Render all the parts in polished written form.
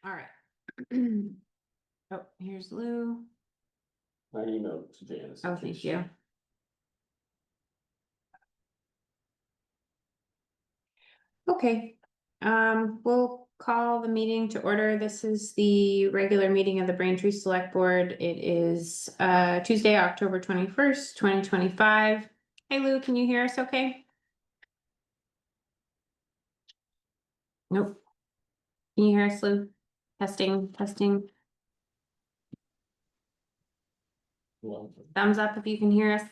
All right. Oh, here's Lou. I emailed to Janice. Oh, thank you. Okay, we'll call the meeting to order. This is the regular meeting of the Braintree Select Board. It is Tuesday, October 21st, 2025. Hey Lou, can you hear us okay? Nope. Can you hear us, Lou? Testing, testing. Thumbs up if you can hear us.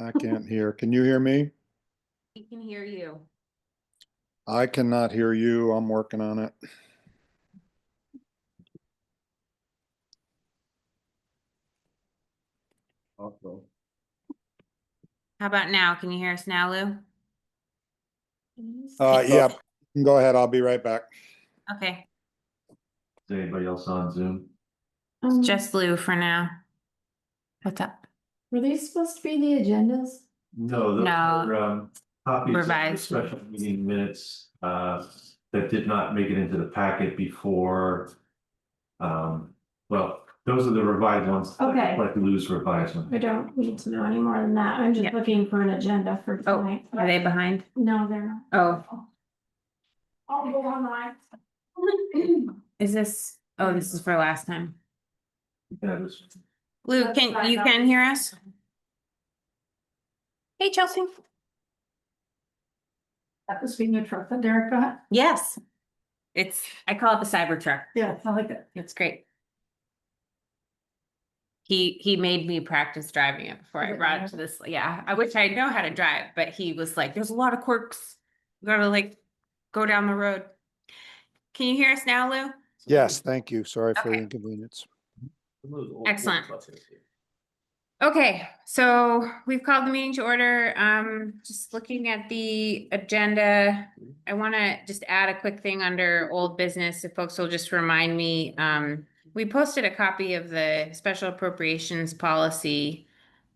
I can't hear. Can you hear me? We can hear you. I cannot hear you. I'm working on it. How about now? Can you hear us now, Lou? Yeah, go ahead. I'll be right back. Okay, Is anybody else on Zoom? it's just Lou for now. What's up? Were these supposed to be the agendas? No, those No. were copies of the Revised. special meeting minutes that did not make it into the packet before. Well, those are the revised ones. Okay. Like Lou's revised one. I don't need to know any more than that. I'm just Yeah. looking for an agenda for Oh, tonight. are they behind? No, they're not. Oh, I'll go online. is this, oh, this is for last time. Yeah, this- Lou, can you can hear us? Hey, Chelsea. That was being a truck that Derek got. Yes. I call it the cyber truck. Yeah, I like it. It's great. He made me practice driving it before I brought it to this. Yeah, I wish I know how to drive, but he was like, there's a lot of quirks. You gotta like go down the road. Can you hear us now, Lou? Yes, thank you. Sorry for the Okay. inconvenience. Excellent. Okay, so we've called the meeting to order. Just looking at the agenda, I want to just add a quick thing under old business. If folks will just remind me, we posted a copy of the special appropriations policy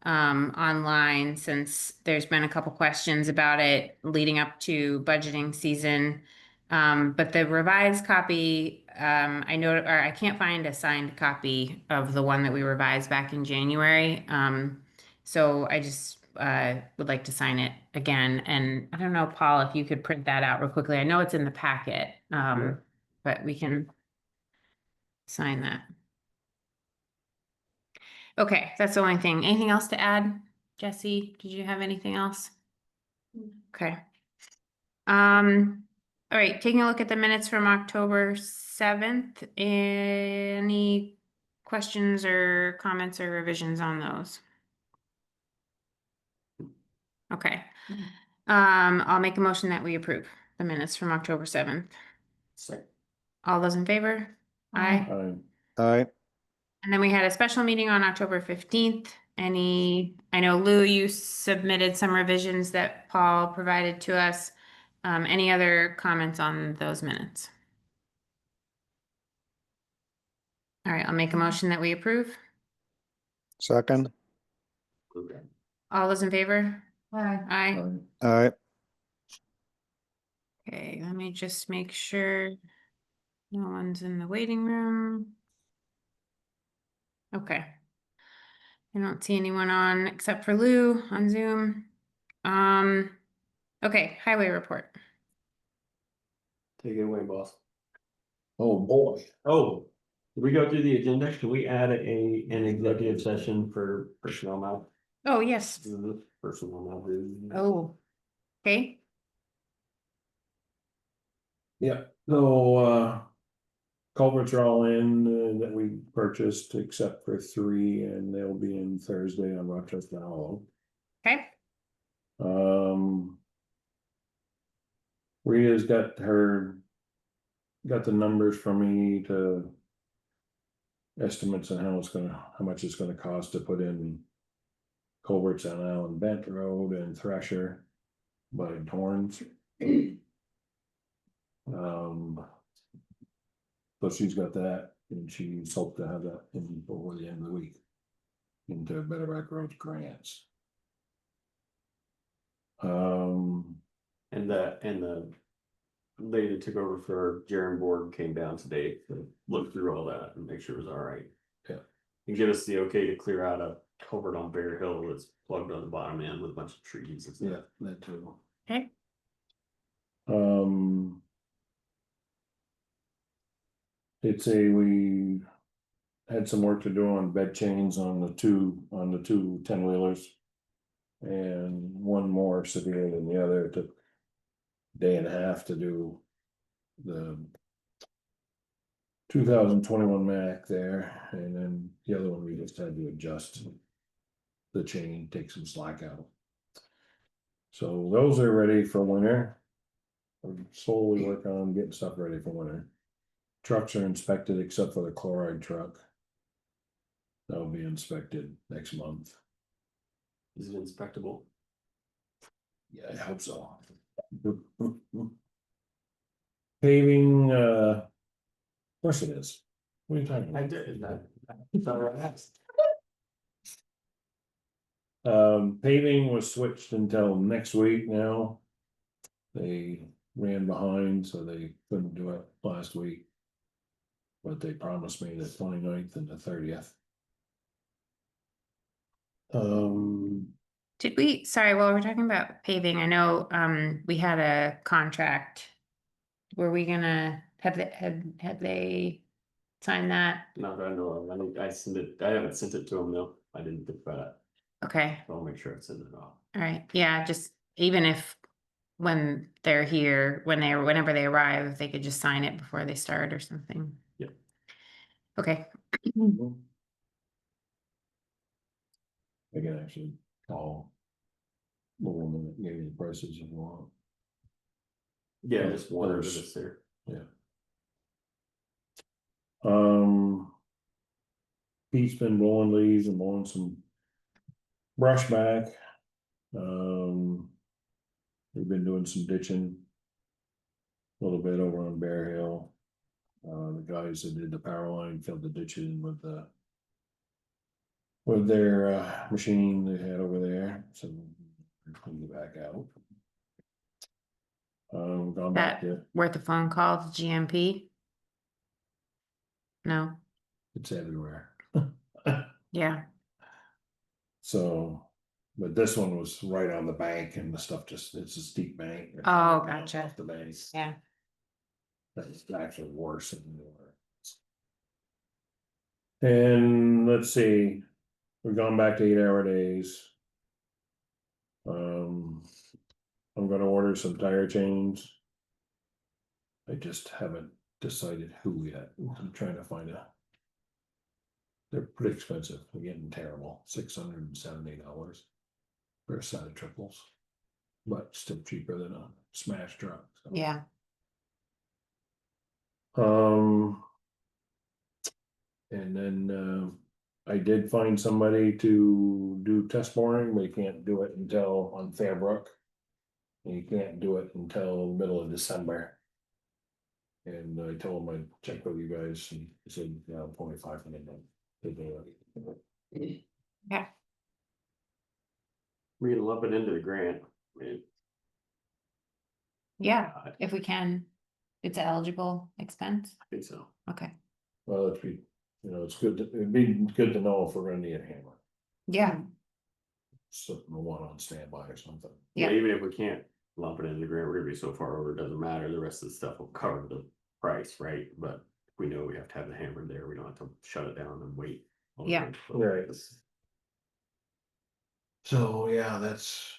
online since there's been a couple questions about it leading up to budgeting season. But the revised copy, I know, or I can't find a signed copy of the one that we revised back in January. So I just would like to sign it again. And I don't know, Paul, if you could print that out real quickly. I know it's in the packet, but we can sign that. Okay, that's the only thing. Anything else to add? Jesse, did you have anything else? Okay. All right, taking a look at the minutes from October 7th. Any questions or comments or revisions on those? Okay. I'll make a motion that we approve the minutes from October 7th. All those in favor? Aye. All right. And then we had a special meeting on October 15th. I know Lou, you submitted some revisions that Paul provided to us. Any other comments on those minutes? All right, I'll make a motion that we approve. Second. All those in favor? Aye. Aye. All right. Okay, let me just make sure no one's in the waiting room. Okay. I don't see anyone on except for Lou on Zoom. Okay, highway report. Take it away, boss. Oh, boy. Oh, did we go through the agenda? Can we add an executive session for personnel now? Oh, yes. Personnel now. Oh, okay. Yeah, so culverts are all in that we purchased except for 3, and they'll be in Thursday on Rochester Hollow. Okay. Rita's got the numbers for me to estimates on how much it's gonna cost to put in culverts on Allen Bent Road and Thresher by Torrance. So she's got that, and she's hoped to have that in before the end of the week into Better Rock Road grants. And the lady that took over for Jaren Board came down today to look through all that and make sure it was all right. Yeah. And give us the okay to clear out a culvert on Bear Hill that's plugged on the bottom end with a bunch of trees and stuff. Yeah, that too. Okay. We had some work to do on bed chains on the two 10-wheelers. And one more severe than the other. It took a day and a half to do the 2021 Mac there, and then the other one we just had to adjust the chain, take some slack out. So those are ready for winter. I'm slowly working on getting stuff ready for winter. Trucks are inspected except for the chloride truck. That'll be inspected next month. Is it inspectable? Yeah, I hope so. Paving, of course it is. What are you talking about? did that. Thought I asked. Paving was switched until next week now. They ran behind, so they couldn't do it last week. But they promised me the 29th and the 30th. Did we, sorry, while we're talking about paving, I know, we had a contract. Were we gonna, have they signed that? Not that I know of. I think I sent it, I haven't sent it to them though. I didn't think about it. Okay, I'll make sure I send it off. all right, yeah, just even if when they're here, whenever they arrive, if they could just sign it before they start or something. Yep. Okay. I can actually call the woman that gave me the prices if you want. Yeah, Oh, just one of there's- this there. Yeah. Pete's been blowing leaves and blowing some brush back. We've been doing some ditching. A little bit over on Bear Hill. The guys that did the power line filled the ditching with their machine they had over there, so we're cleaning it back out. Gone back to, Worth a phone call to GMP? No, it's everywhere. yeah, So, but this one was right on the bank and the stuff it's a steep bank. Oh, gotcha. Off the base. yeah, That's actually worse than the other. And let's see, we've gone back to 8-hour days. I'm gonna order some tire chains. I just haven't decided who yet. I'm trying to find a. They're pretty expensive, they're getting terrible, $670 for a set of triples. But still cheaper than a smash truck. So. yeah, And then I did find somebody to do test boring, but you can't do it until on Fairbrook. And you can't do it until middle of December. And I told him I'd check with you guys and he said, yeah, 25 minutes. yeah, We're gonna lump it into the grant. I mean, yeah, if we can, it's an eligible expense, I think so. okay, Well, it'd be, it's good, it'd be good to know if we're gonna need a hammer. yeah, Something we want on standby or something. Yeah. Even if we can't lump it into the grant, we're gonna be so far over, it doesn't matter. The rest of the stuff will cover the price, right? But we know we have to have the hammer there. We don't have to shut it down and wait. Yeah. Right. So, yeah, that's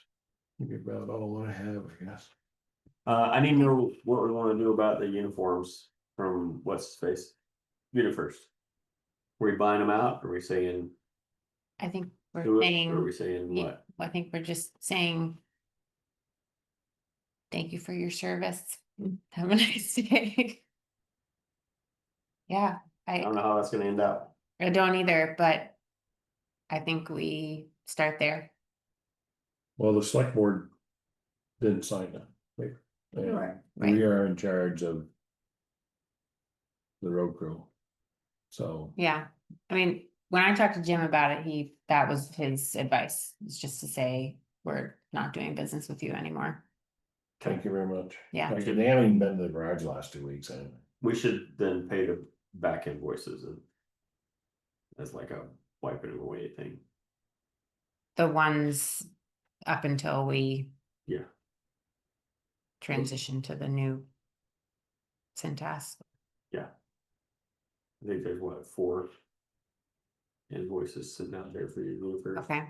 about all I have, I guess. I need to know what we wanna do about the uniforms from what's his face. Get it first. Were we buying them out? Are we saying I think do we're it? saying. Or are we saying Yeah, what? I think we're just saying. Thank you for your service. Have a nice day. Yeah, I don't know how that's gonna end up. I don't either, but I think we start there. Well, the select board didn't sign it. And Right. we are in charge of the road crew. So, Yeah, I mean, when I talked to Jim about it, that was his advice, it's just to say, we're not doing business with you anymore. Thank you very much. Yeah. Like, they haven't even been to the garage the last 2 weeks, anyway. We should then pay the back invoices and. As like a wiping it away thing. The ones up until we Yeah. transition to the new Cintas. I think there's what, 4 invoices sitting out there for you to look for. Okay,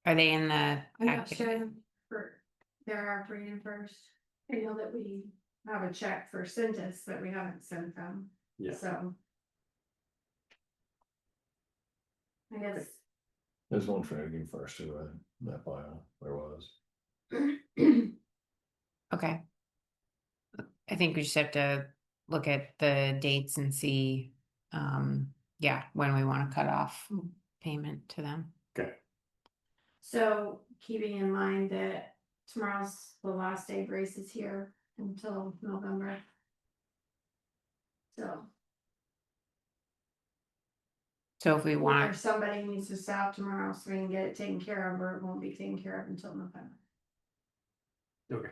are they in the I'm not packet? sure for, there are reimbursed. I know that we have a check for Cintas that we haven't sent them, Yeah, so. I guess. There's one for Aggie first too, that file, there was. Okay. I think we just have to look at the dates and see, yeah, when we wanna cut off payment to them. okay, So keeping in mind that tomorrow's the last day Grace is here until November. So. So if we Either want, somebody needs to stop tomorrow so we can get it taken care of, or it won't be taken care of until November. okay.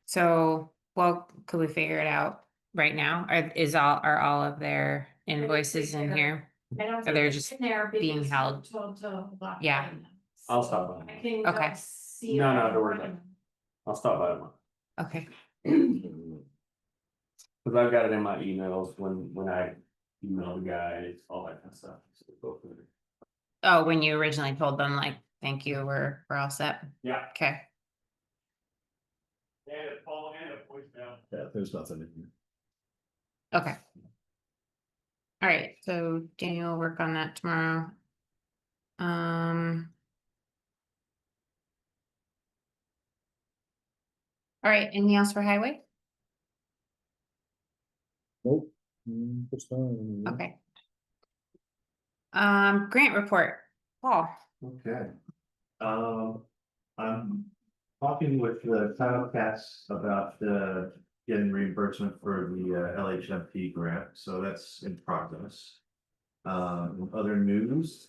so, well, could we figure it out right now? Are all of their invoices in here? I don't Or think they're it's just in there being because held? we're told to lock Yeah. them. I'll stop by. I can Okay. go see. No, them. don't worry about it. I'll stop by tomorrow. Okay, Cause I've got it in my emails when I email the guys, all that kind of stuff. So we'll go from there. oh, when you originally told them like, thank you, we're all set, Yeah. okay. Yeah, there's nothing in here. Okay. All right, so Daniel will work on that tomorrow. All right, anything else for highway? Nope. That's fine. Okay. Grant report, Paul. Okay. I'm talking with the title cats about getting reimbursement for the LHMP grant, so that's in progress. In other news,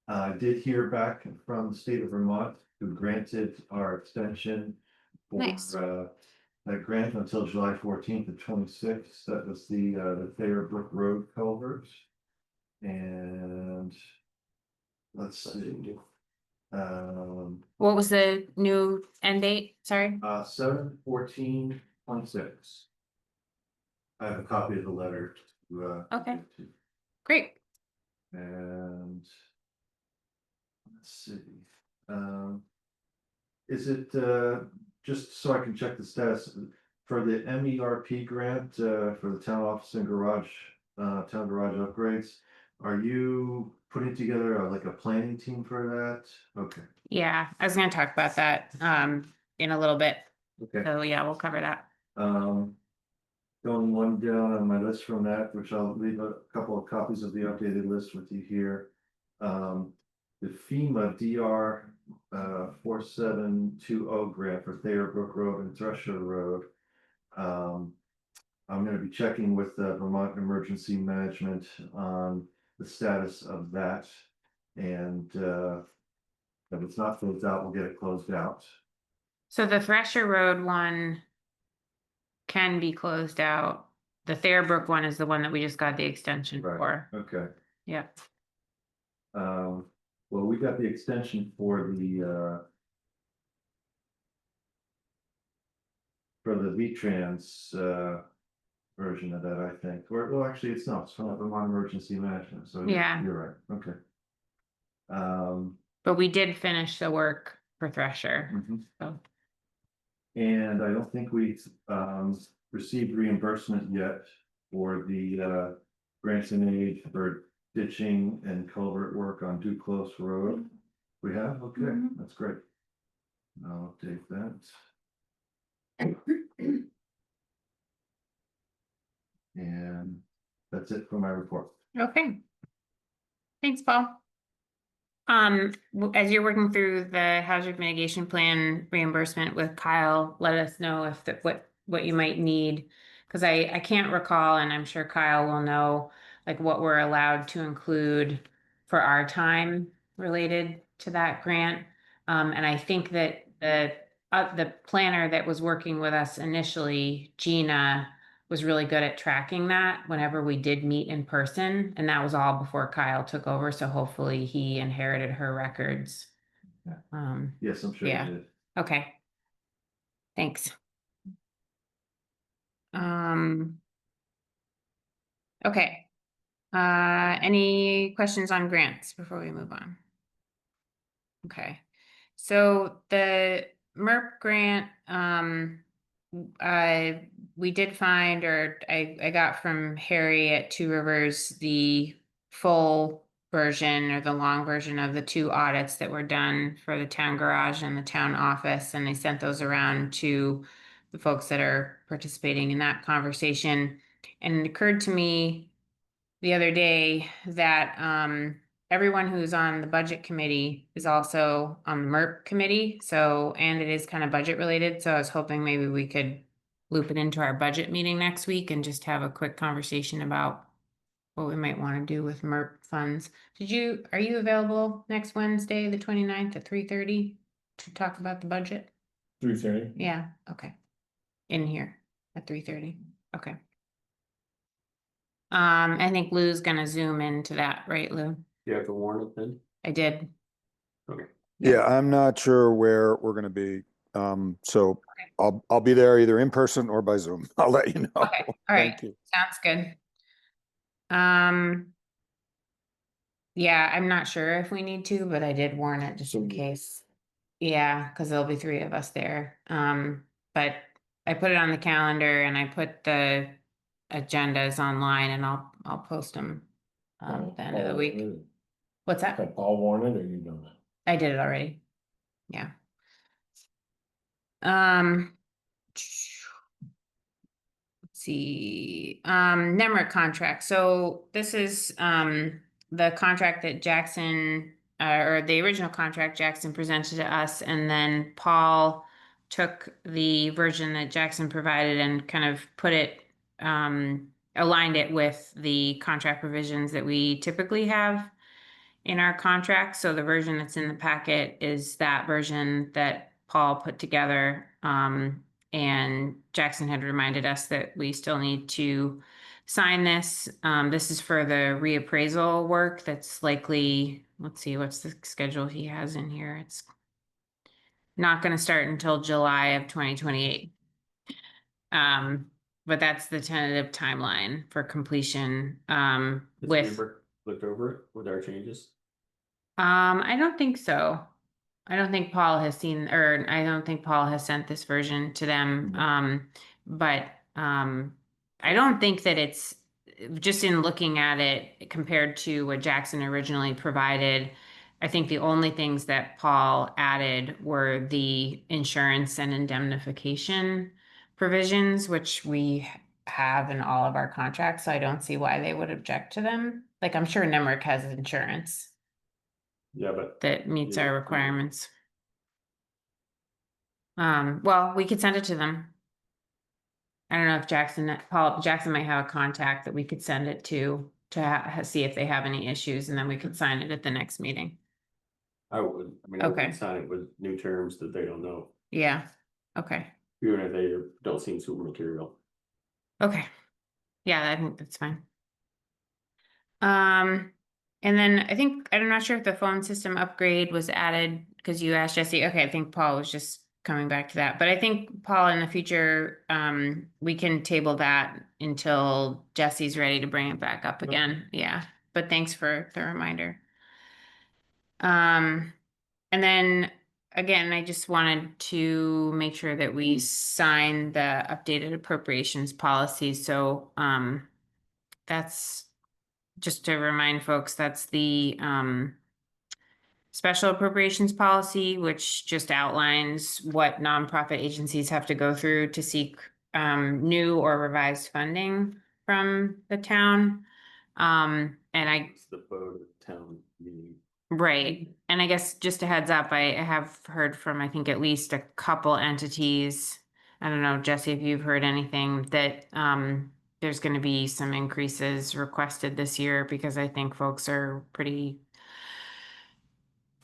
I did hear back from the state of Vermont, who granted our extension for Nice. that grant until July 14th of 26. That was the Thayer Brook Road culvert. And let's see. What was the new end date? Sorry. 7/14/26. I have a copy of the letter to Okay. give to. Great. And let's see, is it, just so I can check the status for the MERP grant, for the town office and garage, town garage upgrades? Are you putting together like a planning team for that? Okay, Yeah, I was gonna talk about that in a little bit. okay. So yeah, we'll cover that. Going one down on my list from that, which I'll leave a couple of copies of the updated list with you here. The FEMA DR 4720 grant for Thayer Brook Road and Thresher Road. I'm gonna be checking with Vermont Emergency Management on the status of that. And if it's not closed out, we'll get it closed out. So the Thresher Road one can be closed out. The Thayerbrook one is the one that we just got the extension Right. for. Okay. Yeah. Well, we got the extension for the V-Trans version of that, I think, or, well, actually, it's not, it's from Vermont Emergency Management, so Yeah. you're right, okay. But we did finish the work for Thresher. Mhm. So And I don't think we received reimbursement yet for the grants and aid for ditching and culvert work on Duclos Road. We have, okay, Mhm. that's great. I'll take that. And that's it for my report. okay. Thanks, Paul. As you're working through the hazard mitigation plan reimbursement with Kyle, let us know if what you might need. Cause I can't recall, and I'm sure Kyle will know, like what we're allowed to include for our time related to that grant. And I think that the the planner that was working with us initially, Gina, was really good at tracking that whenever we did meet in person, and that was all before Kyle took over, so hopefully he inherited her records. Yeah. Um, Yes, I'm sure Yeah. you did. okay. Thanks. Okay. Any questions on grants before we move on? Okay, so the MERP grant, we did find, or I got from Harry at Two Rivers, the full version or the long version of the two audits that were done for the town garage and the town office, and they sent those around to the folks that are participating in that conversation. And it occurred to me the other day that everyone who's on the budget committee is also on the MERP committee. So, and it is kind of budget related. So I was hoping maybe we could loop it into our budget meeting next week and just have a quick conversation about what we might want to do with MERP funds. Are you available next Wednesday, the 29th at 3:30 to talk about the budget? 3:30. Yeah, okay. In here at 3:30. Okay. I think Lou's gonna zoom into that, right, Lou? You have to warn it then? I did. Okay. Yeah, I'm not sure where we're gonna be. So I'll be there either in person or by Zoom. I'll let you know. Okay, all right, Thank you. sounds good. Yeah, I'm not sure if we need to, but I did warn it just in case. Yeah, because there'll be three of us there. But I put it on the calendar and I put the agendas online and I'll post them at the end of the week. What's that? Got Paul warn it, or you know that? I did it already. Yeah. Let's see, NEMRIC contract. So this is the contract that Jackson, or the original contract Jackson presented to us, and then Paul took the version that Jackson provided and kind of put it, aligned it with the contract provisions that we typically have in our contract. So the version that's in the packet is that version that Paul put together. And Jackson had reminded us that we still need to sign this. This is for the reappraisal work that's likely, let's see, what's the schedule he has in here? It's not going to start until July of 2028. But that's the tentative timeline for completion. Has With Amber looked over it with our changes? I don't think so. I don't think Paul has seen, or I don't think Paul has sent this version to them. But I don't think that it's just in looking at it compared to what Jackson originally provided. I think the only things that Paul added were the insurance and indemnification provisions, which we have in all of our contracts. So I don't see why they would object to them. Like, I'm sure Nemrick has insurance Yeah, but that meets Yeah. our requirements. Well, we could send it to them. I don't know if Jackson might have a contact that we could send it to see if they have any issues, and then we could sign it at the next meeting. I would, I mean, I Okay. would sign it with new terms that they don't know, Yeah, okay, even if they don't seem super material. okay. Yeah, I think that's fine. And then I'm not sure if the phone system upgrade was added, because you asked Jesse. Okay, I think Paul was just coming back to that, but I think Paul, in the future, we can table that until Jesse's ready to bring it back up again. Yeah, but thanks for the reminder. And then again, I just wanted to make sure that we sign the updated appropriations policy. So that's just to remind folks, that's the special appropriations policy, which just outlines what nonprofit agencies have to go through to seek new or revised funding from the town. And It's the vote of the town meeting. right. And I guess just a heads up, I have heard from, I think, at least a couple entities. I don't know, Jesse, if you've heard anything that there's going to be some increases requested this year, because I think folks are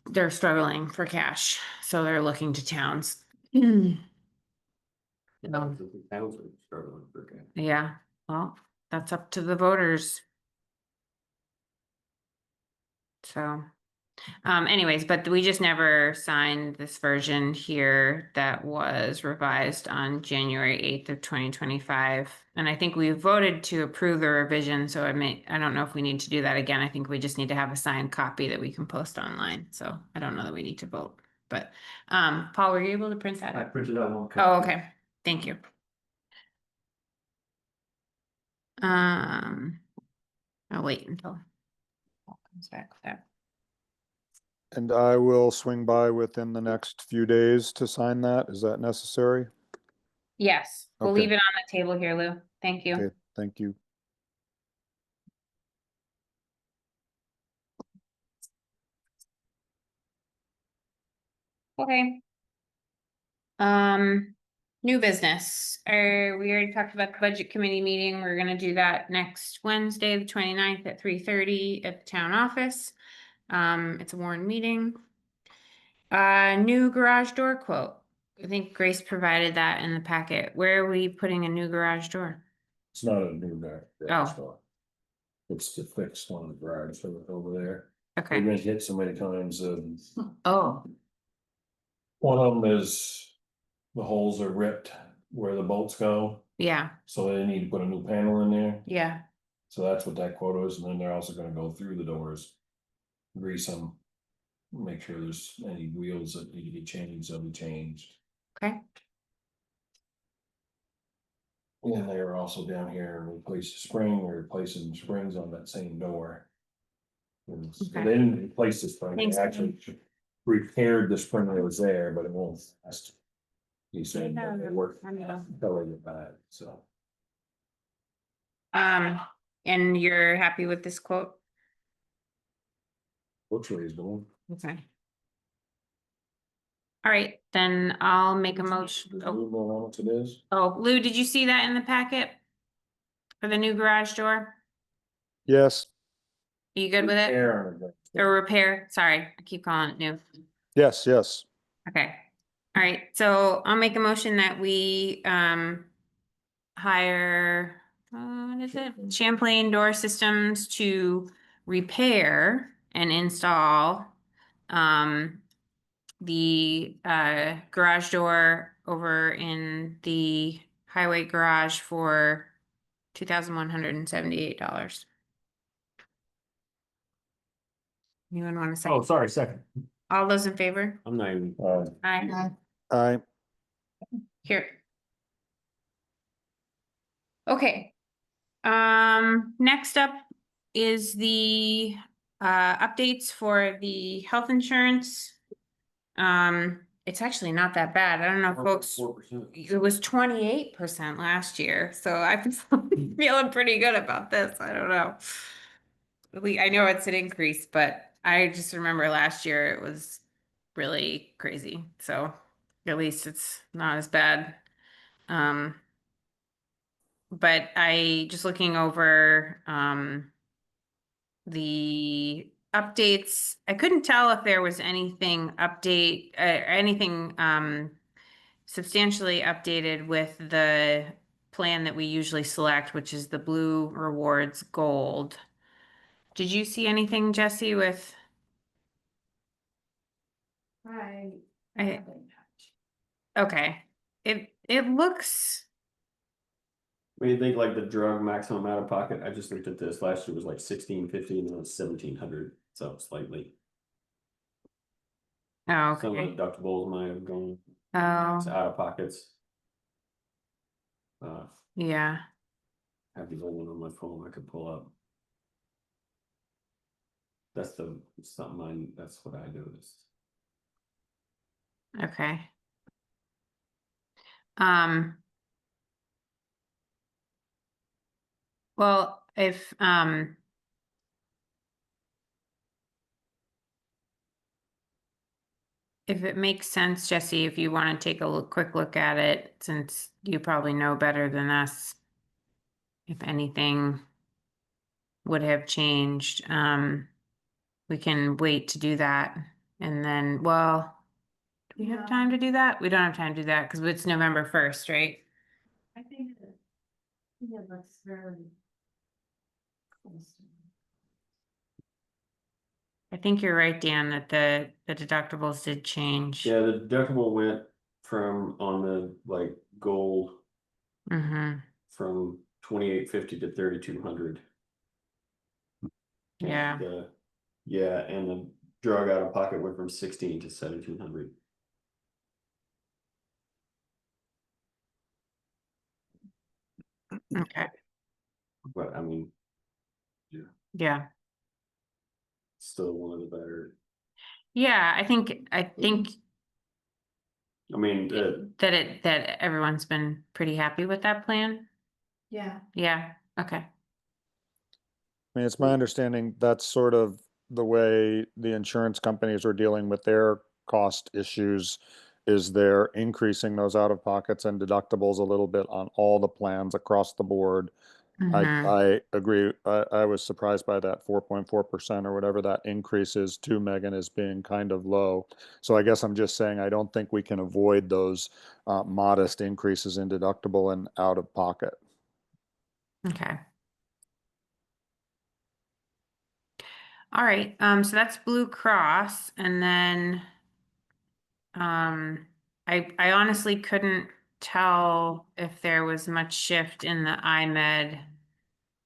they're struggling for cash. So they're looking to towns Hmm. Towns are struggling for gas. Yeah, well, that's up to the voters. So, anyways, but we just never signed this version here that was revised on January 8th of 2025. And I think we voted to approve the revision, so I don't know if we need to do that again. I think we just need to have a signed copy that we can post online. So I don't know that we need to vote, but, Paul, were you able to print that I out? printed out one. Oh, copy. okay, thank you. I'll wait until Paul comes back with that. And I will swing by within the next few days to sign that. Is that necessary? Yes, we'll Okay. leave it on the table here, Lou. Thank you. Okay, thank you. Okay. New business. We already talked about the budget committee meeting. We're gonna do that next Wednesday, the 29th at 3:30 at the town office. It's a warned meeting. New garage door quote. I think Grace provided that in the packet. Where are we putting a new garage door? It's not a new garage Oh. door. It's the fixed one in the garage over there. We've Okay. been hit so many times, Oh, one of them is the holes are ripped where the bolts go, yeah, so they need to put a new panel in there. yeah. So that's what that quote is, and then they're also gonna go through the doors. Grease them. Make sure there's any wheels that need to be changed, they'll be changed. Okay. And they are also down here, replace the spring, we're replacing springs on that same door. And so Okay. they didn't replace the spring, Thanks, they actually repaired the spring that was there, but it won't last. He said that they worked until they get back, so. And you're happy with this quote? Looks reasonable. Okay. All right, then I'll make a motion. Does anyone know how much it is? Oh, Lou, did you see that in the packet? For the new garage door? Yes, Are you good with it? Repair on it. Or repair? Sorry, I keep calling it new. yes, yes. Okay. All right, so I'll make a motion that we hire, what is it? Champlain Door Systems to repair and install the garage door over in the highway garage for $2,178. Anyone want to say? Oh, sorry, second. All those in favor? I'm not even. Aye. I, Here. Okay. Next up is the updates for the health insurance. It's actually not that bad. I don't know, folks. 4%. It was 28% last year, so I'm feeling pretty good about this. I don't know. I know it's an increase, but I just remember last year it was really crazy. So at least it's not as bad. But I just looking over the updates, I couldn't tell if there was anything substantially updated with the plan that we usually select, which is the Blue Rewards Gold. Did you see anything, Jesse, with? I. Okay, it looks, When you think like the drug maximum out of pocket, I just looked at this, last year was like 1650 and then it was 1700, so slightly. oh, Some okay. of the deductibles might have gone Oh, out of pockets. yeah, I have the old one on my phone I could pull up. That's that's what I noticed. okay. Well, if it makes sense, Jesse, if you want to take a quick look at it, since you probably know better than us, if anything would have changed, we can wait to do that. And then, well, do We have No. time to do that? We don't have time to do that because it's November 1st, right? I think it looks very. close to- I think you're right, Dan, that the deductibles did change. Yeah, the deductible went from on the like gold Mm-hmm, from 2850 to 3200. yeah, Yeah, and the drug out of pocket went from 16 to 1700. okay, But I mean, yeah. still one of the better. Yeah, I think I mean, that everyone's been pretty happy with that plan. Yeah, Yeah, okay. I mean, it's my understanding that's sort of the way the insurance companies are dealing with their cost issues, is they're increasing those out of pockets and deductibles a little bit on all the plans across the board. Mhm. I agree. I was surprised by that 4.4% or whatever that increase is to Megan as being kind of low. So I guess I'm just saying I don't think we can avoid those modest increases in deductible and out of pocket. Okay. All right, so that's Blue Cross, and then I honestly couldn't tell if there was much shift in the IMED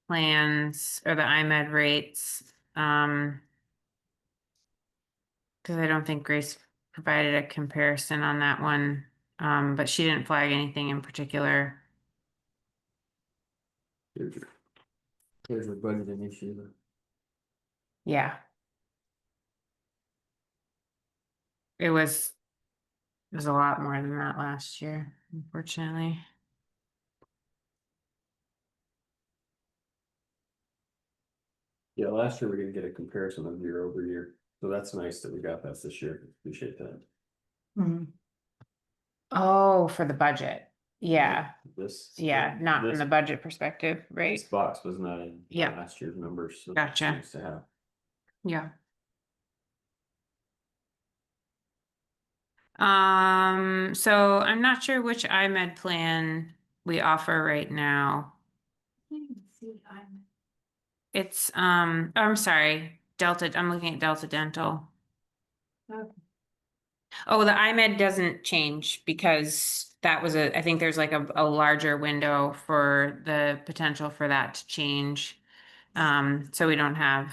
plans or the IMED rates. Because I don't think Grace provided a comparison on that one. But she didn't flag anything in particular. there's a budgeting issue. Yeah. It was a lot more than that last year, unfortunately. Yeah, last year we didn't get a comparison of year over year, so that's nice that we got that this year. Appreciate that. Oh, for the budget. Yeah, This. yeah, not from this- the budget perspective, right? This box was not in Yeah. last year's numbers. So that's Gotcha. nice to have. Yeah. So I'm not sure which IMED plan we offer right now. I can't even see, It's, I'm sorry, Delta, I'm looking at Delta Dental. Okay. Oh, the IMED doesn't change because that was I think there's like a larger window for the potential for that to change. So we don't have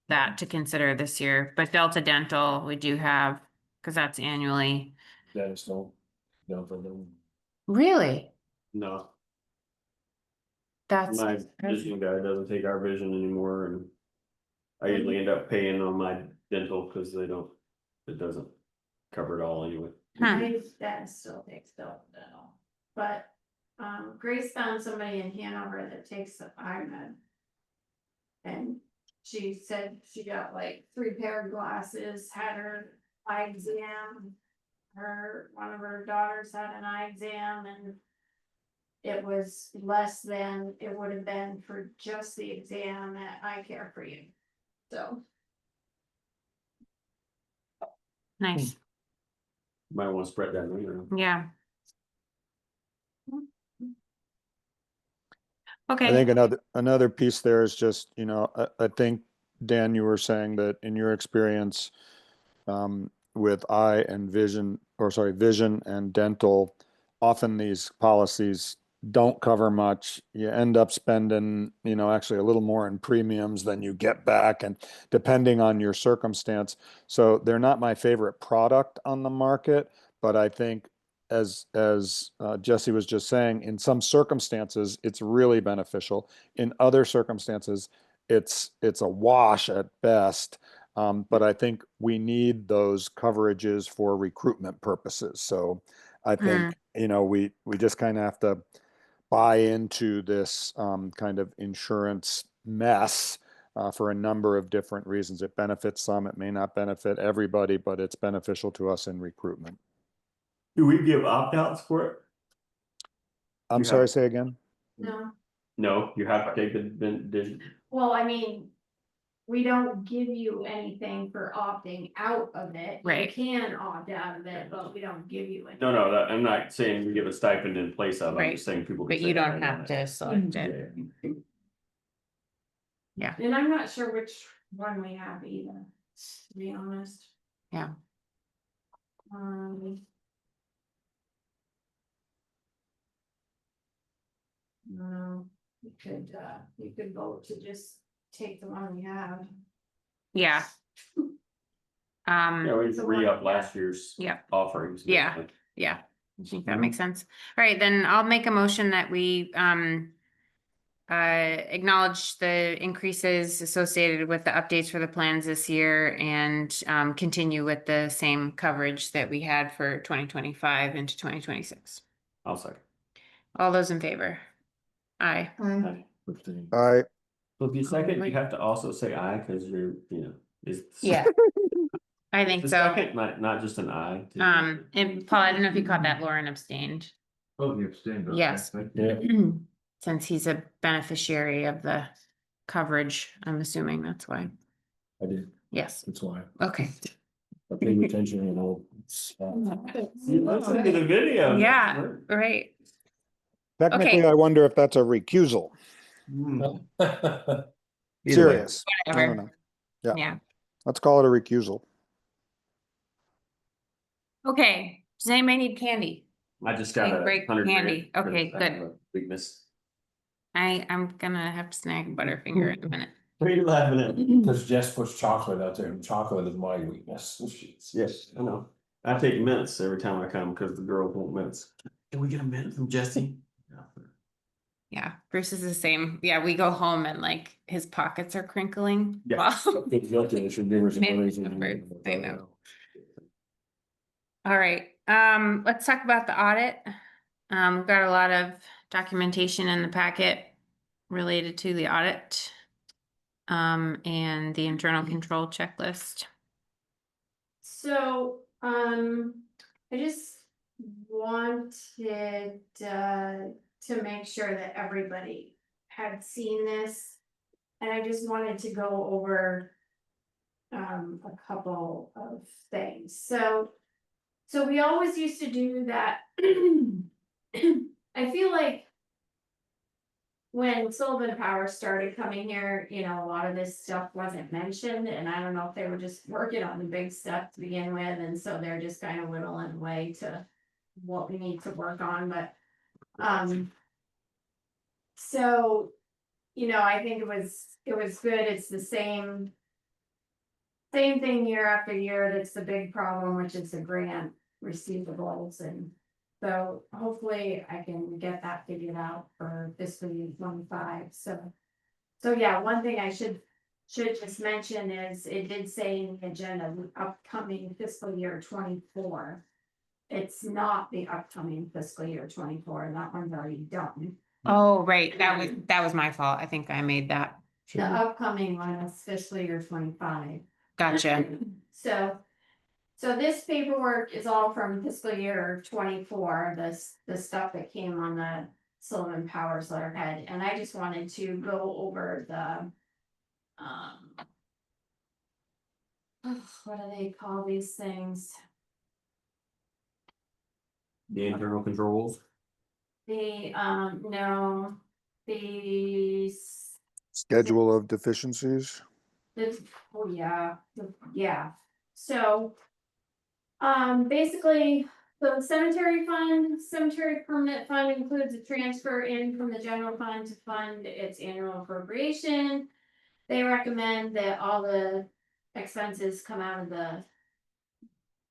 that to consider this year, but Delta Dental, we do have, because that's annually. Dennis, don't for them. Really? No, That's, my vision guy doesn't take our vision anymore, and I usually end up paying on my dental because it doesn't cover it all anyway. Hmm. That still takes Delta Dental, but, Grace found somebody in Hanover that takes the IMED. And she said she got like 3 pair of glasses, had her eye exam. One of her daughters had an eye exam, and it was less than it would have been for just the exam at Eye Care for You. So, nice, Might want to spread that money around. yeah. I Okay, think another piece there is just, I think, Dan, you were saying that in your experience with eye and vision, or sorry, vision and dental, often these policies don't cover much. You end up spending, actually a little more in premiums than you get back, and depending on your circumstance. So they're not my favorite product on the market, but I think as Jesse was just saying, in some circumstances, it's really beneficial. In other circumstances, it's a wash at best. But I think we need those coverages for recruitment purposes. So I think, we just kind of have to buy into this kind of insurance mess for a number of different reasons. It benefits some, it may not benefit everybody, but it's beneficial to us in recruitment. Do we give opt-outs for it? I'm You sorry, have- say again? no, No, you have to take the vision. well, I mean, we don't give you anything for opting out of it. Right. You can opt out of it, but we don't give you anything. No, I'm not saying we give a stipend in place of, I'm Right. just saying people. can But say you don't aye on have it. to select it. Yeah. And I'm not sure which one we have either, to be honest. Yeah. No, you could vote to just take the one we have. Yeah. Yeah, we just So re-up one- last year's. Yeah. Offerings. Yeah. basically. Yeah, I think that makes sense. All right, then I'll make a motion that we acknowledge the increases associated with the updates for the plans this year and continue with the same coverage that we had for 2025 into 2026. I'll second. All those in favor? Aye. Aye. I, So if you second, you have to also say aye, cause you're, is. Yeah. I think The so. second, not just an aye. And Paul, I don't know if you caught that, Lauren abstained. Oh, you abstained. okay, Yes. thank you. Yeah, Since he's a beneficiary of the coverage, I'm assuming that's why. I did, Yes, that's why. okay. I paid attention, You listened to the video. Yeah, right. technically, Okay. I wonder if that's a recusal. Hmm. Either way. Serious. I don't Whatever. know. Yeah. Yeah. Let's call it a recusal. Okay. Does anybody need candy? I just got a Break 100 candy. grand. Okay, I good. have a Weakness. I'm gonna have to snag Butterfinger in a minute. What are you laughing at? Cause Jess puts chocolate out there, and chocolate is my weakness. Yes, I know. I take mints every time I come because the girls want mints. Can we get a mint from Jesse? Yeah, Bruce is the same. Yeah, we go home and like his pockets are crinkling. Yeah. while- Guilty, I should give her some Mint money. numbers, I know. All right, let's talk about the audit. We've got a lot of documentation in the packet related to the audit. And the internal control checklist. So, I just wanted, to make sure that everybody had seen this. And I just wanted to go over, a couple of things, so we always used to do that. I feel like when Sullivan Power started coming here, a lot of this stuff wasn't mentioned, and I don't know if they were just working on the big stuff to begin with, and so they're just kind of whittling away to what we need to work on, but, so, I think it was good, it's the same thing year after year, that's the big problem, which is the grant receivables, and so hopefully I can get that figured out for fiscal year 25, so yeah, one thing I should just mention is, it did say in the agenda, the upcoming fiscal year 24. It's not the upcoming fiscal year 24, that one's already done. Oh, right, that was my fault. I think I made that. The upcoming one is fiscal year 25. Gotcha. So this paperwork is all from fiscal year 24, the stuff that came on the Sullivan Powers letterhead, and I just wanted to go over the, what do they call these things? The internal controls. The, no, the, Schedule of deficiencies. oh yeah, so. Basically, the cemetery permanent fund includes a transfer in from the general fund to fund its annual appropriation. They recommend that all the expenses come out of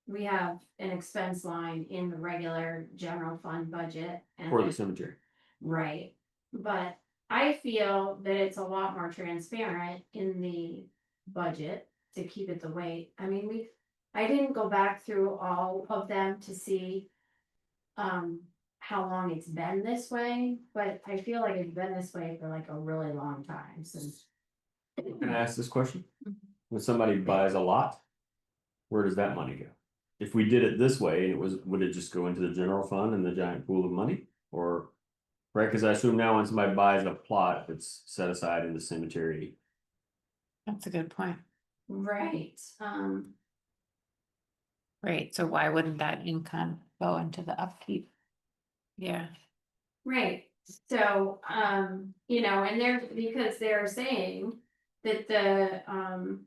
we have an expense line in the regular general fund budget. For the then- cemetery. Right, but I feel that it's a lot more transparent in the budget to keep it the way, I didn't go back through all of them to see. How long it's been this way, but I feel like it's been this way for like a really long time since. Can I ask this question? Mhm. When somebody buys a lot, where does that money go? If we did it this way, would it just go into the general fund and the giant pool of money? Or, right, cause I assume now when somebody buys a plot, it's set aside in the cemetery. That's a good point. Right, Right, so why wouldn't that income go into the upkeep? Yeah, right, so, you know, and because they're saying that the,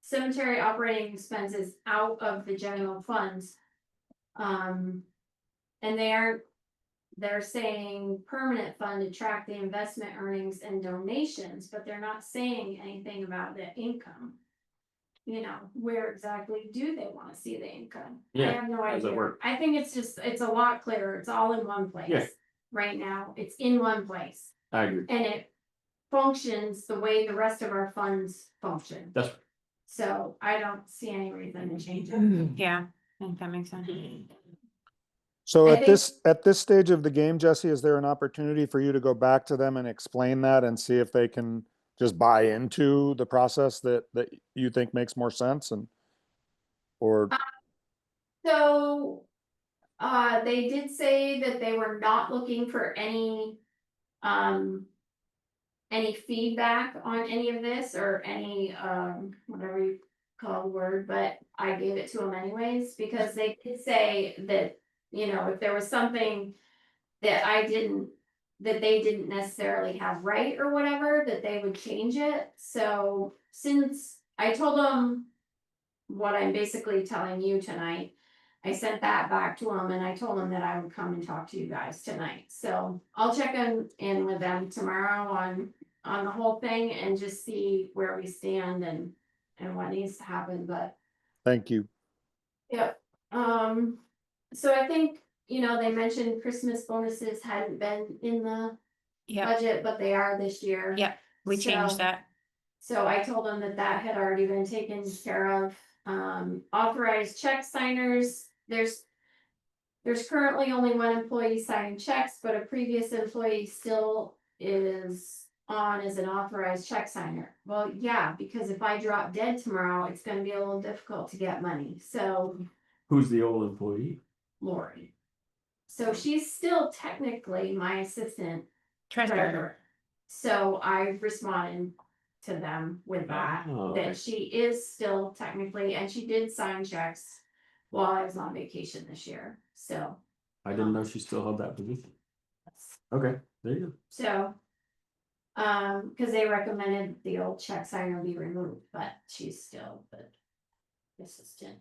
cemetery operating expenses out of the general funds. And they're saying permanent fund to track the investment earnings and donations, but they're not saying anything about the income. You know, where exactly do they wanna see the income? I Yeah, have no how does it idea. work? I think it's a lot clearer, it's all in one place. Yeah. Right now, it's in one place, I agree. and it functions the way the rest of our funds function. That's, So I don't see any reason to change it. yeah, I think that makes sense. So I at think- this stage of the game, Jesse, is there an opportunity for you to go back to them and explain that and see if they can just buy into the process that you think makes more sense and or So, they did say that they were not looking for um. Any feedback on any of this or any, whatever you call the word, but I gave it to them anyways, because they did say that, you know, if there was something. That that they didn't necessarily have right or whatever, that they would change it, so since I told them. What I'm basically telling you tonight. I sent that back to them and I told them that I would come and talk to you guys tonight, so I'll check in with them tomorrow on the whole thing and just see where we stand and what needs to happen, but. thank you. Yep, so I think, you know, they mentioned Christmas bonuses hadn't been in the Yeah, budget, but they are this year. yeah, we changed So- that. So I told them that that had already been taken care of, authorized check signers, there's currently only one employee signing checks, but a previous employee still is on as an authorized check signer. Well, yeah, because if I drop dead tomorrow, it's gonna be a little difficult to get money, so who's the old employee? Lori. So she's still technically my assistant Treasurer. treasurer. So I responded to them with that, Oh, okay. that she is still technically, and she did sign checks while I was on vacation this year, so. I didn't know she still held that position. Okay, there you go. So. Cause they recommended the old check signer be removed, but she's still the assistant.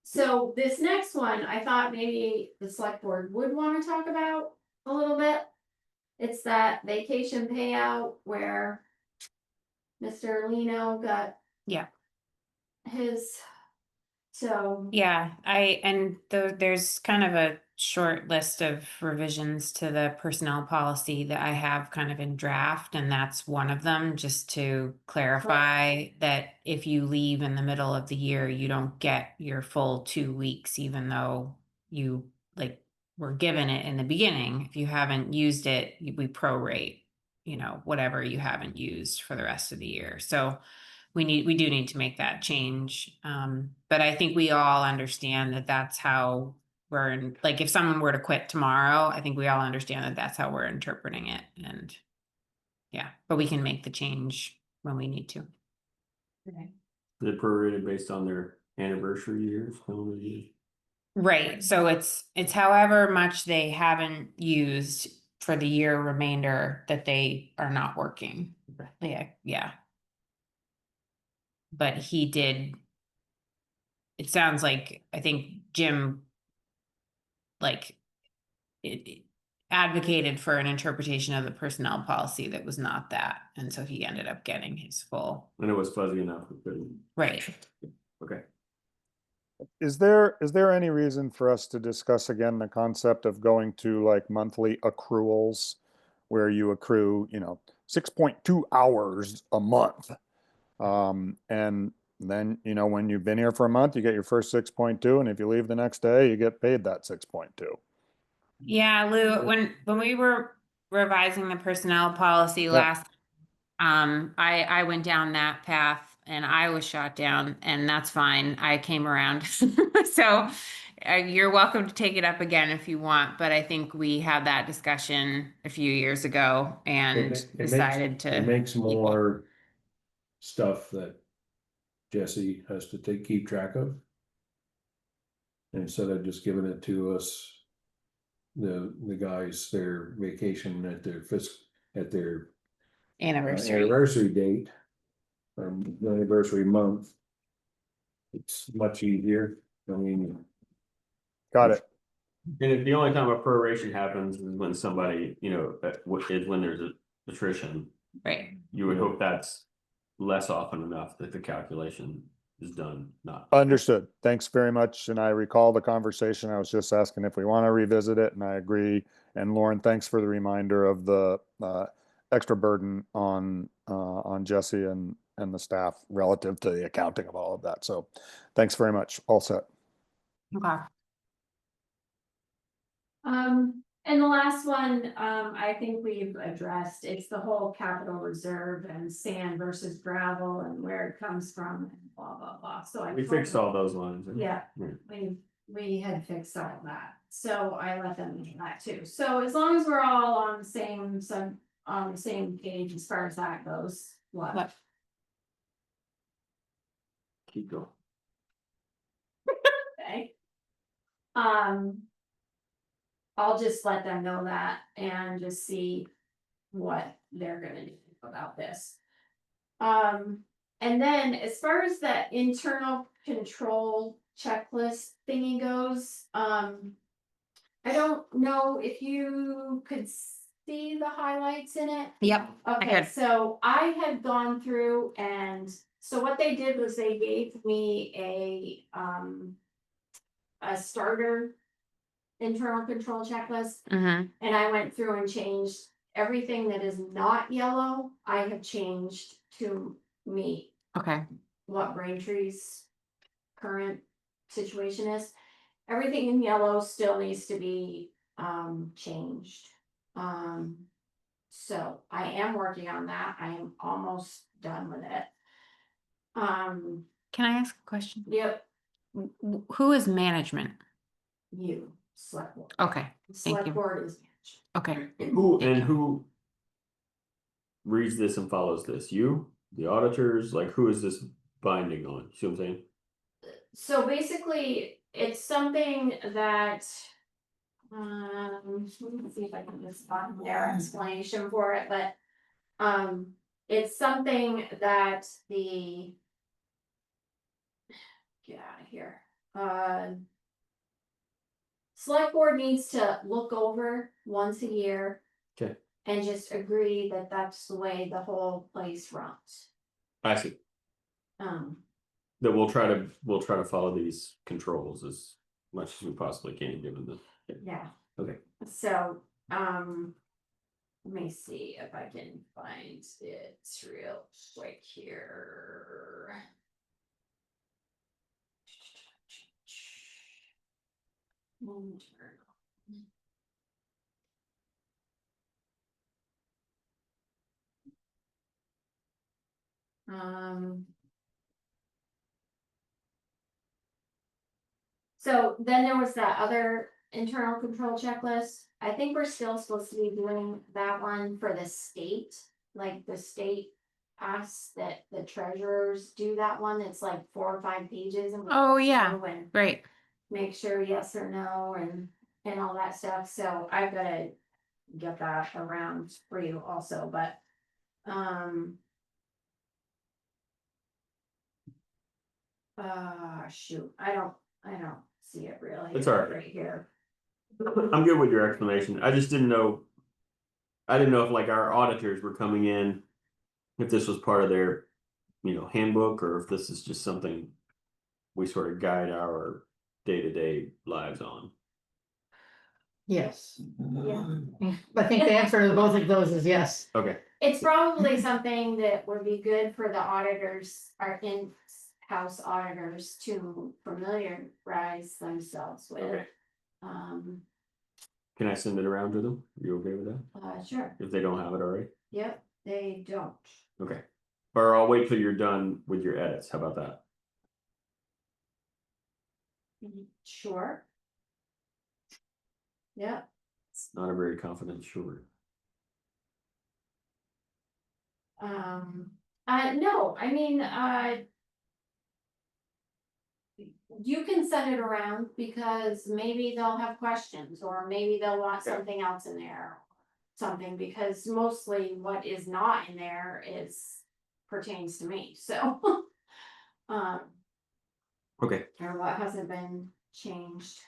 So this next one, I thought maybe the select board would wanna talk about a little bit. It's that vacation payout where. Mr. Lino got. Yeah. His. So. Yeah, there's kind of a short list of revisions to the personnel policy that I have kind of in draft, and that's one of them, just to clarify that if you leave in the middle of the year, you don't get your full 2 weeks, even though you were given it in the beginning. If you haven't used it, we prorate, whatever you haven't used for the rest of the year. So we do need to make that change. But I think we all understand that that's how if someone were to quit tomorrow, I think we all understand that that's how we're interpreting it. And yeah, but we can make the change when we need to. They're prorated based on their anniversary years, calendar years. Right, so it's however much they haven't used for the year remainder that they are not working. Yeah. But he did. It sounds like, I think Jim it advocated for an interpretation of the personnel policy that was not that, and so he ended up getting his full. And it was fuzzy enough, we couldn't, Right. okay. Is there any reason for us to discuss again the concept of going to like monthly accruals where you accrue, 6.2 hours a month? And then, when you've been here for a month, you get your first 6.2, and if you leave the next day, you get paid that 6.2. Yeah, Lou, when we were revising the personnel policy Yeah. last, I went down that path and I was shot down, and that's fine. I came around. So, you're welcome to take it up again if you want, but I think we had that discussion a few years ago and It decided to. It makes equal. more stuff that Jesse has to keep track of. Instead of just giving it to us, the guys, their vacation at their Anniversary. anniversary date. Or the anniversary month. It's much easier, I mean, Got it. And if the only time a proration happens is when somebody, is when there's a attrition, Right. you would hope that's less often enough that the calculation is done, not. Understood. Thanks very much. And I recall the conversation. I was just asking if we want to revisit it, and I agree. And Lauren, thanks for the reminder of the extra burden on Jesse and the staff relative to the accounting of all of that. So thanks very much. All set. Okay. And the last one, I think we've addressed, it's the whole capital reserve and sand versus gravel and where it comes from and blah, blah, blah, so I. We told fixed them- all those lines. Yeah, Yeah. we had fixed all that, so I let them know that too, so as long as we're all on the same, on the same page as far as that goes, what? Keep going. Okay. I'll just let them know that and just see what they're gonna do about this. And then as far as the internal control checklist thingy goes, I don't know if you could see the highlights in it. Yep. Okay, could. so I had gone through and, so what they did was they gave me a starter internal control checklist, Mm-hmm. and I went through and changed everything that is not yellow, I have changed to meet Okay. what Braintree's current situation is. Everything in yellow still needs to be changed. So I am working on that. I am almost done with it. Can I ask a question? Yep, Who is management? you, select board. Okay. Thank Select you. board is Okay. Who reads this and follows this? You, the auditors, like who is this binding on? See what I'm saying? so basically, it's something that. Let me see if I can just find their explanation for it, but. It's something that the. Get out of here, Select board needs to look over once a year. Okay. And just agree that that's the way the whole place runs. I see. That we'll try to follow these controls as much as we possibly can, given the. Yeah. Okay. So, let me see if I can find it real quick here. So then there was that other internal control checklist. I think we're still supposed to be doing that one for the state, like the state asks that the treasurers do that one. It's like 4 or 5 pages. And we Oh, yeah. go and Right. make sure yes or no and all that stuff. So I've gotta get that around for you also, but shoot, I don't see it really. It's all right. Right here. I'm good with your explanation. I just didn't know. I didn't know if like our auditors were coming in, if this was part of their, handbook, or if this is just something we sort of guide our day-to-day lives on. Yes, Yeah. I think the answer to both of those is yes. Okay. It's probably something that would be good for the auditors, our in-house auditors to familiarize themselves with. Okay. Um, Can I send it around to them? Are you okay with that? Sure, If they don't have it already? yep, they don't. Okay. Or I'll wait till you're done with your edits. How about that? Sure, Yeah, It's not a very confident short. no, I mean, you can send it around because maybe they'll have questions, or maybe they'll want Yeah. something else in there. Something, because mostly what is not in there is pertains to me, so. Okay, Or what hasn't been changed.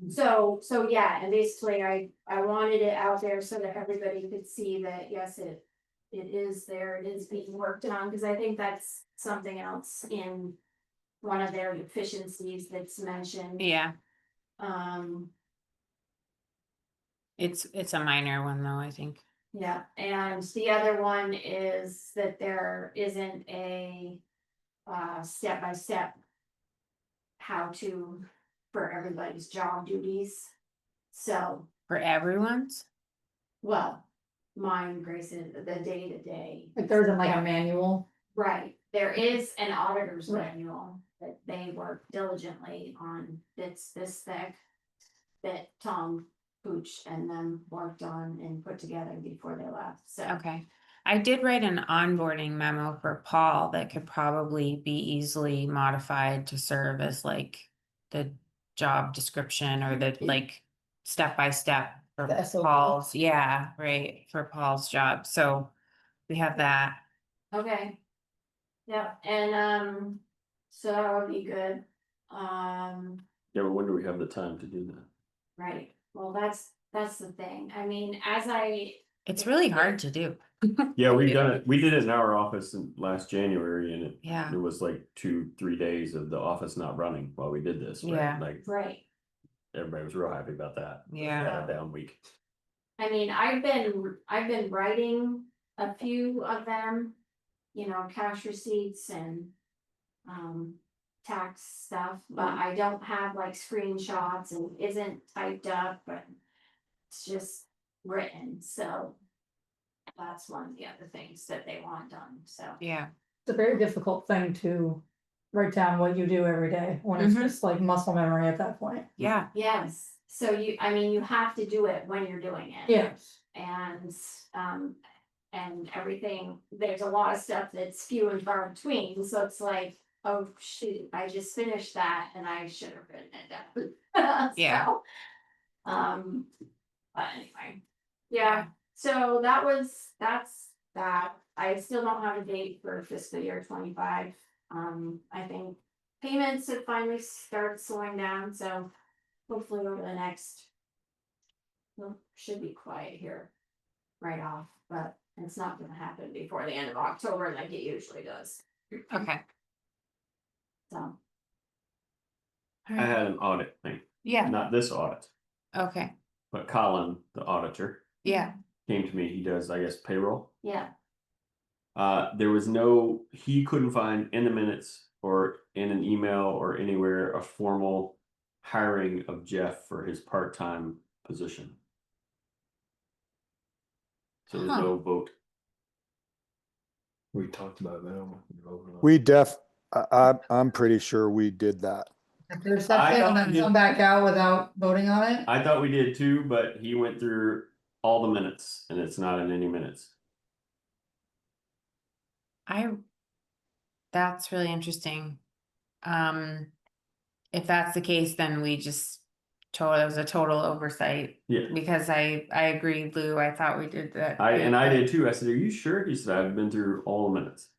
So yeah, and basically I wanted it out there so that everybody could see that, yes, it is there, it is being worked on, because I think that's something else in one of their deficiencies that's mentioned. Yeah, Um, it's a minor one though, I think. yeah, and the other one is that there isn't a step-by-step how to for everybody's job duties. So, For everyone's? well, mine, Grayson, the day-to-day. Like there isn't like a manual. Right, there is an auditor's Right. manual that they work diligently on, it's this thick. That Tom Pooch and them worked on and put together before they left, so. Okay. I did write an onboarding memo for Paul that could probably be easily modified to serve as like the job description or the like step by step for The SOP. Paul's, yeah, right, for Paul's job. So we have that. Okay. Yep, and so that would be good. yeah, but when do we have the time to do that? Right, well, that's the thing, I mean, It's really hard to do. Yeah, we've done it, we did it in our office in last January, and Yeah. it was like 2-3 days of the office not running while we did this, right? Yeah. Like, right, everybody was real happy about that. Yeah. Had a down week. I mean, I've been writing a few of them, you know, cash receipts and. Tax stuff, but I don't have like screenshots and isn't typed up, but. It's just written, so. That's one of the other things that they want done, so. Yeah. It's a very difficult thing to write down what you do every day when it's Mhm. just like muscle memory at that point. Yeah. Yes, so I mean, you have to do it when you're doing it. Yes. And everything, there's a lot of stuff that's few and far between, so it's like, oh shoot, I just finished that and I should have written it down. Yeah. So, but anyway, yeah, so that's that, I still don't have a date for fiscal year 25. I think payments have finally started slowing down, so hopefully over the next. Well, should be quiet here right off, but it's not gonna happen before the end of October like it usually does, Okay. so. I had an audit thing, Yeah. not this audit, Okay. but Colin, the auditor, Yeah. came to me, he does, I guess, payroll. Yeah, There was he couldn't find in the minutes or in an email or anywhere a formal hiring of Jeff for his part-time position. So there's no vote. We talked about that. We I'm pretty sure we did that. If there's something and then come back out without voting on it. I thought we did too, but he went through all the minutes and it's not in any minutes. That's really interesting. If that's the case, then we just it was a total oversight. Yeah. Because I agree, Lou, I thought we did that. I did too. I said, "Are you sure?" He said, "I've been through all the minutes."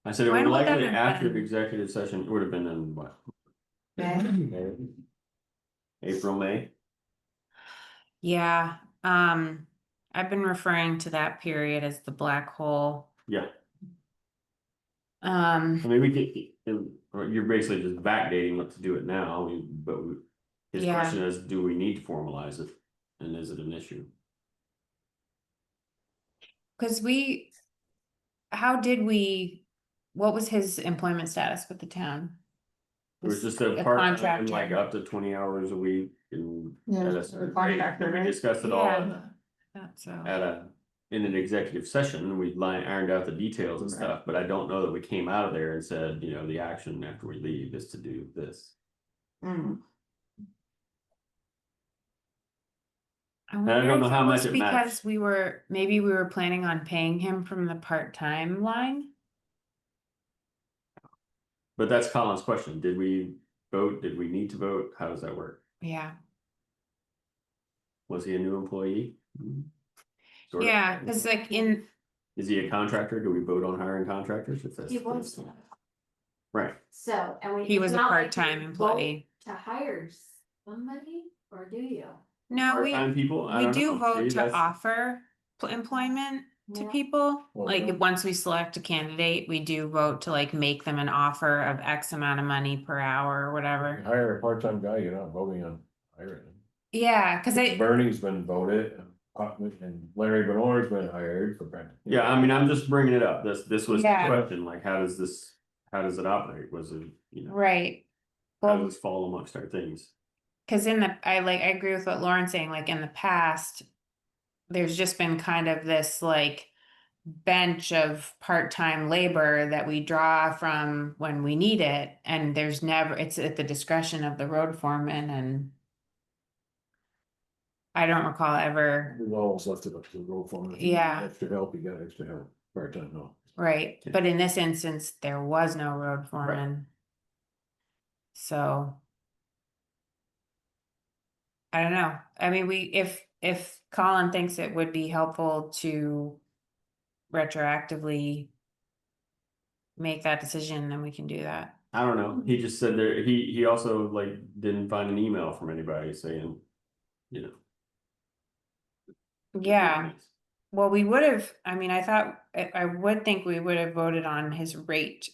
I said, "It When would would that likely have after the been? executive session. It would have been in what? May? April, May. Yeah, I've been referring to that period as the black hole. Yeah. I mean, you're basically just backdating what to do it now. I mean, but his Yeah. question is, do we need to formalize it, and is it an issue? Cause what was his employment status with the town? It was just a a part contractor. like up to 20 hours a week, and Yeah, at a it's a certain rate. contractor, And we right? discussed it all Yeah. Thought so. at a in an executive session, we ironed out the details and stuff, but I don't know that we came out of there and said, you know, the action after we leave is to do this. Mm. I don't wonder know if how it was much it matters. because maybe we were planning on paying him from the part-time line. But that's Colin's question. Did we vote? Did we need to vote? How does that work? Yeah, Was he a new employee? Sort of. yeah, because like Is he a contractor? Do we vote on hiring contractors? If that's He was, right. so, and we. he was it's a not like part-time you employee. vote To hire somebody, or do you? No, Part-time people. I we don't do know. vote See, to that's- offer employment to Yeah. people. Well, Like yeah. once we select a candidate, we do vote to like make them an offer of X amount of money per hour or You whatever. hire a part-time guy, you're not voting on hiring him. Yeah, because Bernie's been voted, and Larry Benor's been hired for. Yeah, I mean, I'm just bringing it up. This was the Yeah. question. Like, how does it operate? Was it, you know, right. how Well, does this fall amongst our things? because I agree with what Lauren's saying, like in the past, there's just been kind of this like bench of part-time labor that we draw from when we need it, and it's at the discretion of the road foreman, and I don't recall ever, We've always left it up to the road foreman. If you need Yeah. Extra help, you got extra help, part-time, no. right, but in this instance, there was no road foreman. So I don't know. I mean, if Colin thinks it would be helpful to retroactively make that decision, then we can do that. I don't know. He just said there. He also like didn't find an email from anybody saying, you know. Yeah, well, we would have, I mean, I would think we would have voted on his rate,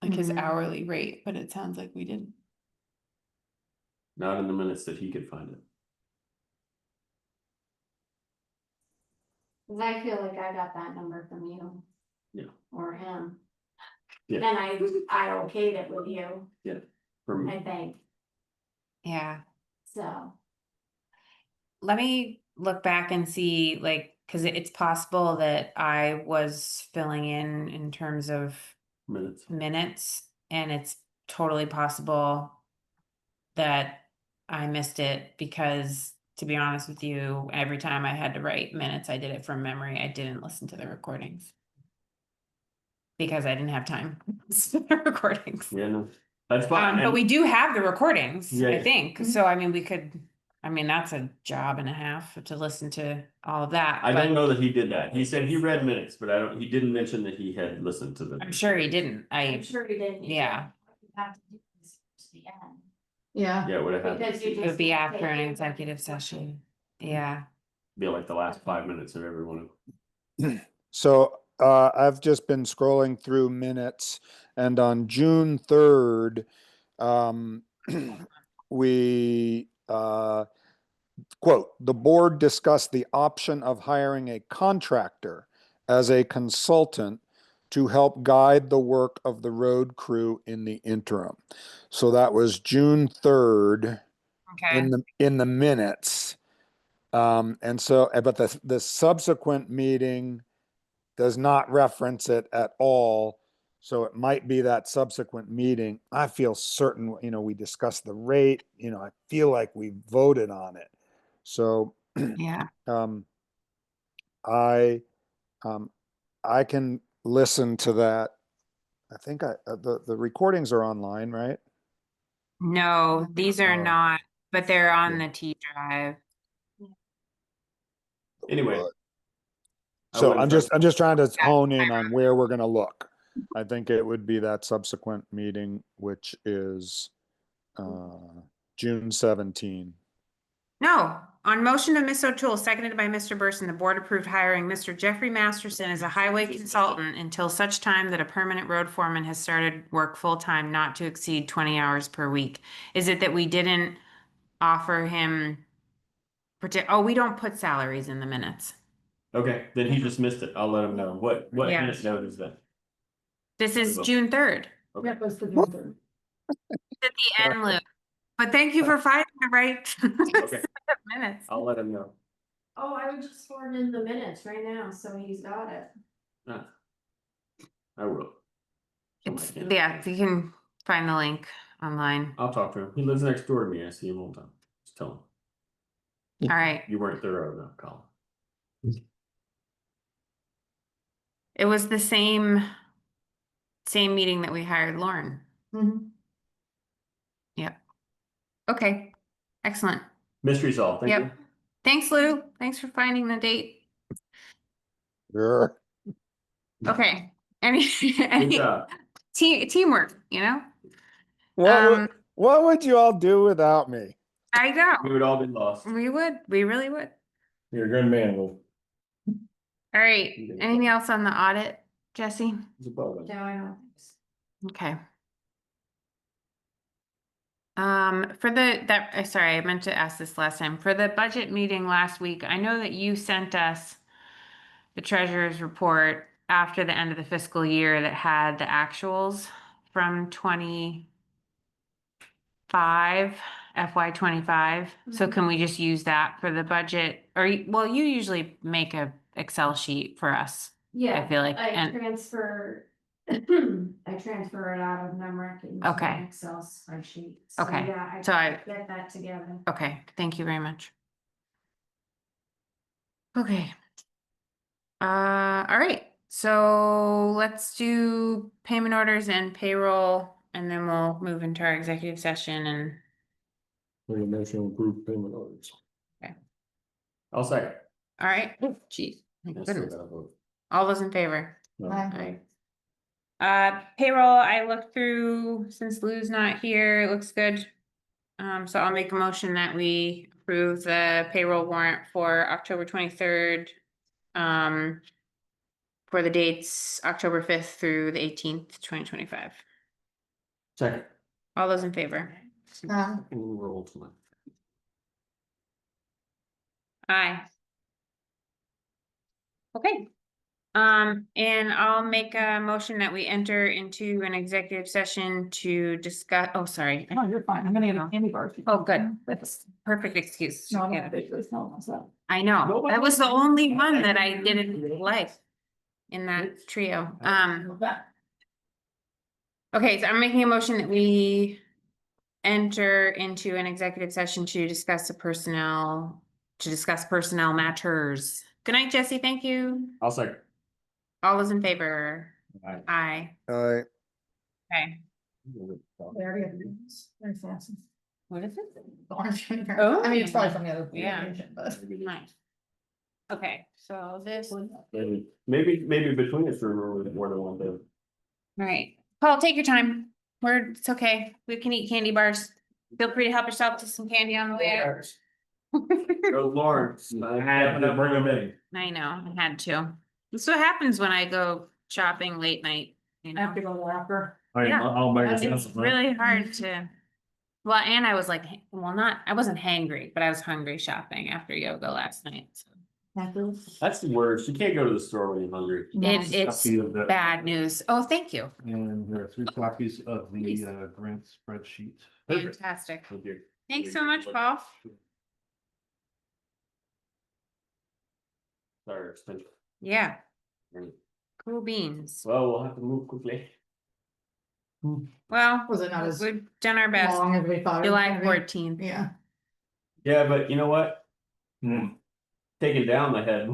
like his Mhm. hourly rate, but it sounds like we didn't. Not in the minutes that he could find it. Cause I feel like I got that number from you. Yeah. Or him. Yeah. Then I okayed it with you, From I think, Yeah, so. let me look back and see, like, cause it's possible that I was filling in terms of minutes. and it's totally possible that I missed it because, to be honest with you, every time I had to write minutes, I did it from memory. I didn't listen to the recordings because I didn't have time to listen to the recordings. Yeah, no, that's fine. But we do have the recordings, Yeah, I yeah. think. So I mean, that's a job and a half to listen to all of that. I but don't know that he did that. He said he read minutes, but he didn't mention that he had listened to them. I'm sure he didn't. I'm sure you didn't. Yeah. You have to do this to the end. Yeah, Yeah, it would have happened. Because you It would just be take after an it. executive session. Yeah. Be like the last 5 minutes of every one of. So I've just been scrolling through minutes, and on June 3rd, we quote, "The board discussed the option of hiring a contractor as a consultant to help guide the work of the road crew in the interim." So that was June 3rd Okay. in the minutes. And so, but the subsequent meeting does not reference it at all. So it might be that subsequent meeting. I feel certain, we discussed the rate, I feel like we voted on it. So, Yeah. I can listen to that. I think the recordings are online, right? No, these are Oh. not, but they're on Yeah. the T drive. Anyway. So I'm just trying to Yeah. hone in on where we're gonna look. I think it would be that subsequent meeting, which is June 17. No, on motion of Ms. O'Toole, seconded by Mr. Burson, the board approved hiring Mr. Jeffrey Masterson as a highway consultant until such time that a permanent road foreman has started work full-time, not to exceed 20 hours per week. Is it that we didn't offer him? We don't put salaries in the minutes. Okay, then he just missed it. I'll let him know. What Yeah. minute note is that? This is June 3rd. Okay. that was the number. At the end, Lou. But thank you for finding the right Okay. minutes. I'll let him know. Oh, I would just forward in the minutes right now, so he's got it. I will. It's, Somebody can. yeah, you can find the link online. I'll talk to him. He lives next door to me. I see him all the time. Just tell him. All right. You weren't thorough enough, Colin. It was the same meeting that we hired Lauren. Mhm. Yep. Okay, excellent. Mystery solved. Thank you. Yep. Thanks, Lou. Thanks for finding the date. Sure. Okay. Any, Good job. teamwork, you know? What would you all do without me? I We know. would all be lost. We really would. You're a good man, Lou. All right. Anything else on the audit, Jesse? It's above us. No, I don't. Okay. Sorry, I meant to ask this last time. For the budget meeting last week, I know that you sent us the treasurer's report after the end of the fiscal year that had the actuals from 25, FY 25. So Mhm. can we just use that for the budget? Or, well, you usually make a Excel sheet for us. Yeah. feel like- I and- transfer, I transfer it out of NEMRIC into Okay. an Excel spreadsheet. So, Okay. Yeah, So I- get that together. Okay, thank you very much. Okay. All right, so let's do payment orders and payroll, and then we'll move into our executive session and, Make a motion to approve payment orders. I'll second. all right, geez. my I still goodness. gotta vote. All those in favor? No. Aye. Payroll, I looked through, since Lou's not here, it looks good. So I'll make a motion that we approve the payroll warrant for October 23rd. For the dates October 5th through the 18th, 2025. Second. All those in favor? Roll tonight. Aye. Okay. And I'll make a motion that we enter into an executive session to discuss, oh, sorry. No, you're fine. I'm gonna get a candy bar. Oh, good. That's perfect excuse. No, Yeah. no, I know. Nobody- That was the only one that I didn't like in that trio. Okay, so I'm making a motion that we enter into an executive session to discuss personnel matters. Good night, Jesse. Thank you. I'll second. All those in favor? Aye. Aye. Okay. Very fancy. What is it? The orange finger. Oh. I mean, it's probably from the other. Yeah. location, but- Nice. Okay, so this, all Maybe between us, remember more than one day. right. Paul, take your time. It's okay. We can eat candy bars. Feel free to help yourself to some candy on the way out. Go Lawrence. I had to bring them in. I know, I had to. This is what happens when I go shopping late night, you I have know? to go after. Yeah. I'll make It's really hard to. Well, and I was like, I wasn't hangry, but I was hungry shopping after yoga last night. So. That's the worst. You can't go to the store when you're hungry. It's Copy of that. bad news. Oh, thank you. And there are 3 copies of the grant spreadsheet. Fantastic. Thank you. Thanks so much, Paul. Sorry, extension. Yeah, cool beans. Well, we'll have to move quickly. Well, Was it not as we've done our best. long as we thought? it was July gonna be? 14th. Yeah. Yeah, but you know what? Hmm. Taking down the head,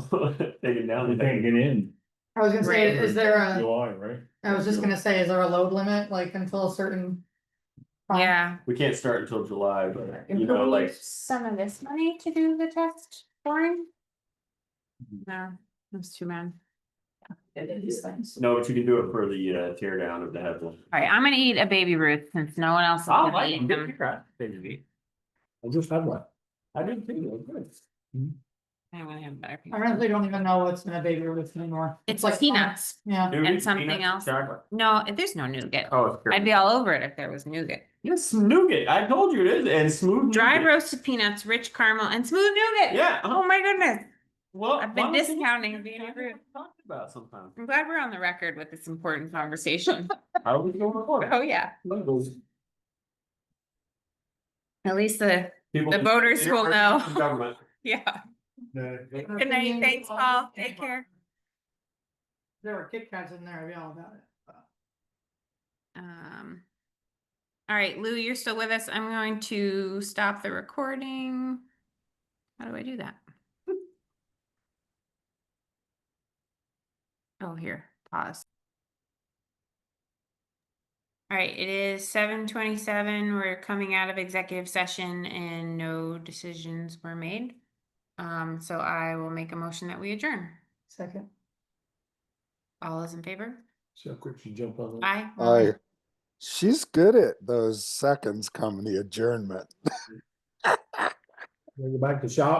taking down We the can't head. get in I was gonna say, is there a, July, right? I was just gonna say, is there a load limit, like until a certain? time? Yeah. We can't start until July, but you Could know, we like, use some of this money to do the test for him? No, that's too bad. These things. no, but you can do it for the tear down of the head. All right, I'm gonna eat a baby Ruth since no one else is gonna eat them. I just had one. I didn't think it was good. I wanna have better. I really don't even know what's in a baby Ruth anymore. It's like like peanuts. Yeah. Nougat, something peanuts, else. chocolate. No, there's no nougat. Oh, it's I'd be all over it if there was nougat. Yes, nougat. I told you it is, and smooth. Dry nougat. roasted peanuts, rich caramel, and smooth nougat. Yeah. Oh my goodness. Well, I've been why don't you- discounting being a Ruth. Talked about sometime. I'm glad we're on the record with this important conversation. How are we going to record? Oh, yeah. Those At least the people- voters will know. Government. Yeah. Good night, thanks, Paul, take care. There were Kit Kats in there, we all got it. All right, Lou, you're still with us. I'm going to stop the recording. How do I do that? Oh, here, pause. All right, it is 7:27. We're coming out of executive session and no decisions were made. So I will make a motion that we adjourn. Second. All those in favor? See how quick she jumped on that? Aye. She's good at those seconds coming the adjournment. Bring it back to shop.